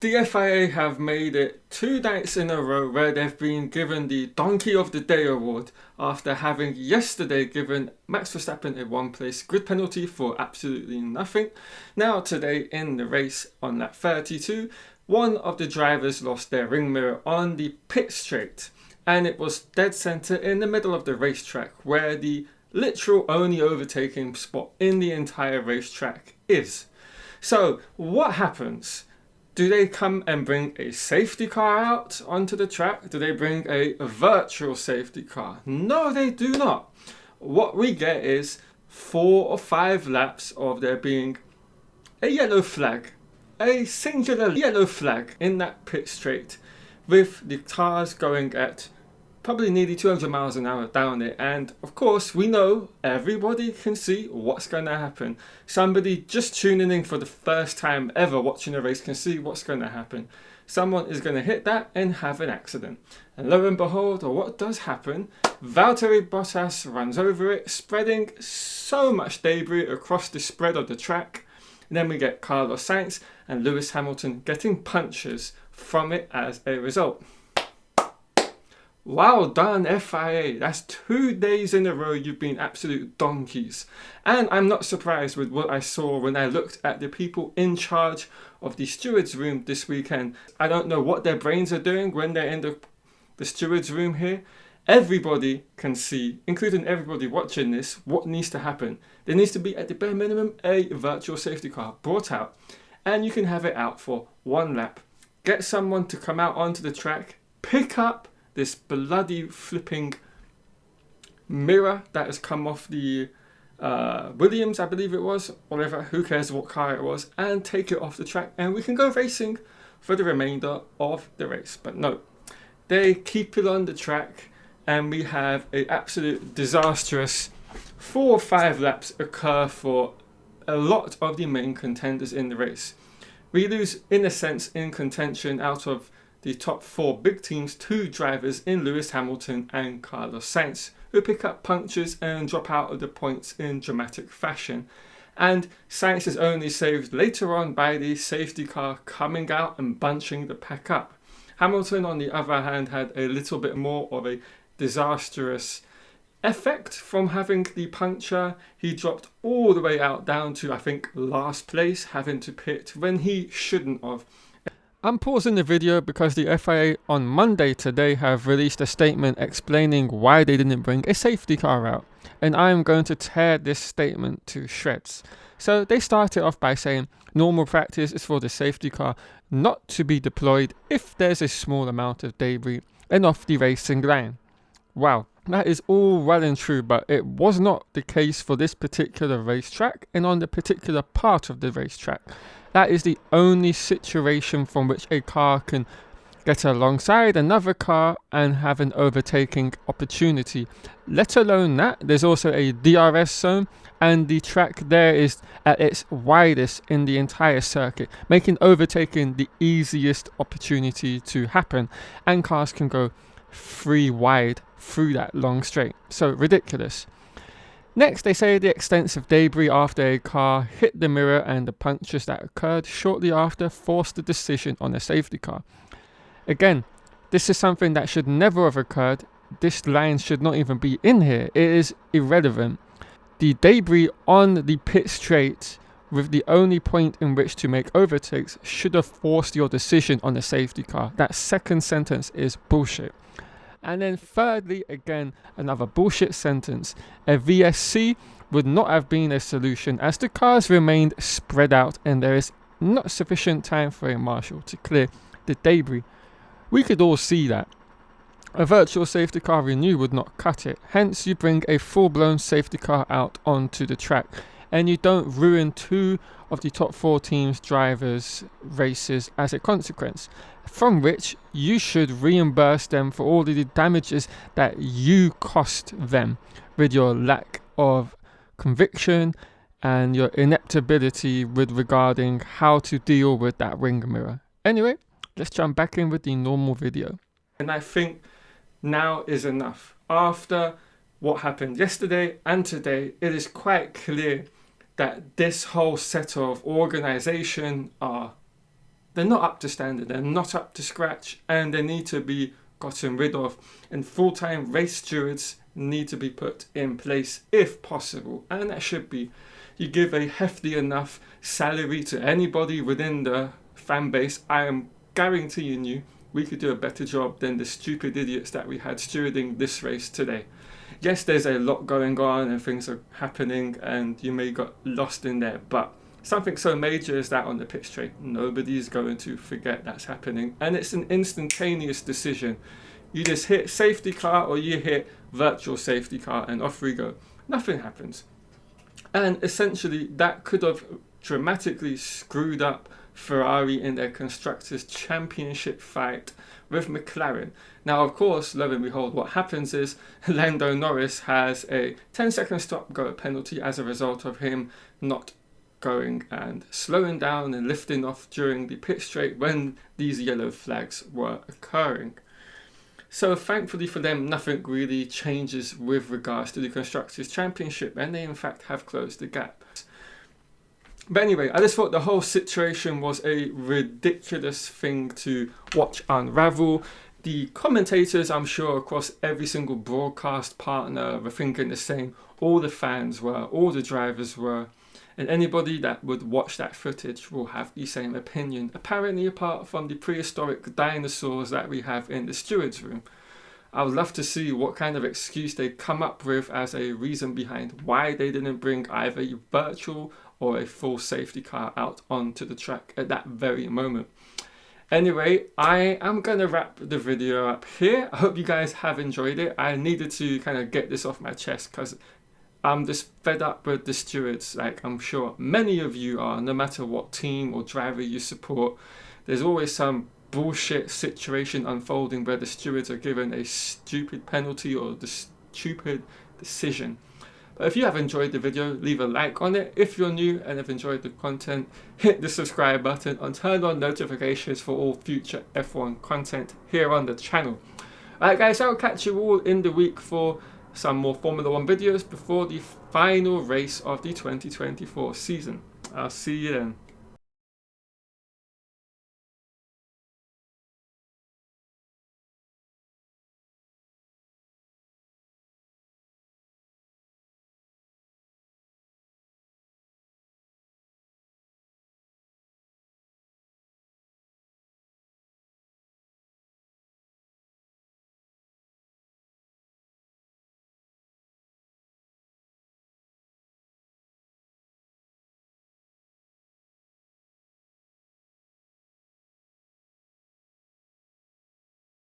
The FIA have made it 2 nights in a row where they've been given the Donkey of the Day award after having yesterday given Max Verstappen a one-place grid penalty for absolutely nothing. Now today in the race on lap 32, one of the drivers lost their ring mirror on the pit straight, and it was dead centre in the middle of the racetrack where the literal only overtaking spot in the entire racetrack is. So what happens? Do they come and bring a safety car out onto the track? Do they bring a virtual safety car? No, they do not. What we get is 4 or 5 laps of there being a yellow flag, a singular yellow flag in that pit straight, with the cars going at probably nearly 200 miles an hour down it, and of course we know everybody can see what's going to happen. Somebody just tuning in for the first time ever watching a race can see what's going to happen. Someone is going to hit that and have an accident, and lo and behold, what does happen? Valterri Bottas runs over it, spreading so much debris across the spread of the track, and then we get Carlos Sainz and Lewis Hamilton getting punches from it as a result. Well done, FIA. That's 2 days in a row you've been absolute donkeys. And I'm not surprised with what I saw when I looked at the people in charge of the stewards room this weekend. I don't know what their brains are doing when they're in the stewards room here. Everybody can see, including everybody watching this, what needs to happen. There needs to be, at the bare minimum, a virtual safety car brought out. And you can have it out for 1 lap. Get someone to come out onto the track, pick up this bloody flipping mirror that has come off the Williams, I believe it was, whatever, who cares what car it was, and take it off the track, and we can go racing for the remainder of the race. But no, they keep it on the track, and we have an absolute disastrous 4 or 5 laps occur for a lot of the main contenders in the race. We lose, in a sense, in contention out of the top 4 big teams, 2 drivers in Lewis Hamilton and Carlos Sainz, who pick up punctures and drop out of the points in dramatic fashion. And Sainz is only saved later on by the safety car coming out and bunching the pack up. Hamilton, on the other hand, had a little bit more of a disastrous effect from having the puncture. He dropped all the way out down to, I think, last place, having to pit when he shouldn't have. I'm pausing the video because the FIA on Monday today have released a statement explaining why they didn't bring a safety car out, and I'm going to tear this statement to shreds. So they started off by saying normal practice is for the safety car not to be deployed if there's a small amount of debris and off the racing line. Wow, that is all well and true, but it was not the case for this particular racetrack and on the particular part of the racetrack. That is the only situation from which a car can get alongside another car and have an overtaking opportunity. Let alone that, there's also a DRS zone, and the track there is at its widest in the entire circuit, making overtaking the easiest opportunity to happen, and cars can go 3 wide through that long straight. So ridiculous. Next, they say the extensive debris after a car hit the mirror and the punctures that occurred shortly after forced the decision on a safety car. Again, this is something that should never have occurred. This line should not even be in here. It is irrelevant. The debris on the pit straight, with the only point in which to make overtakes, should have forced your decision on a safety car. That second sentence is bullshit. And then thirdly, again, another bullshit sentence. A VSC would not have been a solution as the cars remained spread out and there is not sufficient time for a marshal to clear the debris. We could all see that. A virtual safety car renew would not cut it. Hence, you bring a full-blown safety car out onto the track, and you don't ruin 2 of the top 4 teams' drivers' races as a consequence, from which you should reimburse them for all of the damages that you cost them with your lack of conviction and your ineptability with regarding how to deal with that ring mirror. Anyway, let's jump back in with the normal video. And I think now is enough. After what happened yesterday and today, it is quite clear that this whole set of organization are they're not up to standard, they're not up to scratch, and they need to be gotten rid of. And full-time race stewards need to be put in place if possible, and that should be, you give a hefty enough salary to anybody within the fan base, I am guaranteeing you we could do a better job than the stupid idiots that we had stewarding this race today. Yes, there's a lot going on and things are happening and you may got lost in there, but something so major as that on the pit straight, nobody's going to forget that's happening, and it's an instantaneous decision. You just hit safety car or you hit virtual safety car and off we go. Nothing happens. And essentially that could have dramatically screwed up Ferrari in their Constructors' Championship fight with McLaren. Now, of course, lo and behold, what happens is Lando Norris has a 10-second stop-go penalty as a result of him not going and slowing down and lifting off during the pit straight when these yellow flags were occurring. So thankfully for them, nothing really changes with regards to the Constructors' Championship, and they in fact have closed the gap. But anyway, I just thought the whole situation was a ridiculous thing to watch unravel. The commentators, I'm sure, across every single broadcast partner were thinking the same. All the fans were, all the drivers were, and anybody that would watch that footage will have the same opinion, apparently apart from the prehistoric dinosaurs that we have in the stewards room. I would love to see what kind of excuse they come up with as a reason behind why they didn't bring either a virtual or a full safety car out onto the track at that very moment. Anyway, I am going to wrap the video up here. I hope you guys have enjoyed it. I needed to kind of get this off my chest because I'm just fed up with the stewards, like I'm sure many of you are, no matter what team or driver you support. There's always some bullshit situation unfolding where the stewards are given a stupid penalty or the stupid decision. But if you have enjoyed the video, leave a like on it. If you're new and have enjoyed the content, hit the subscribe button and turn on notifications for all future F1 content here on the channel. Alright guys, I'll catch you all in the week for some more Formula 1 videos before the final race of the 2024 season. I'll see you then.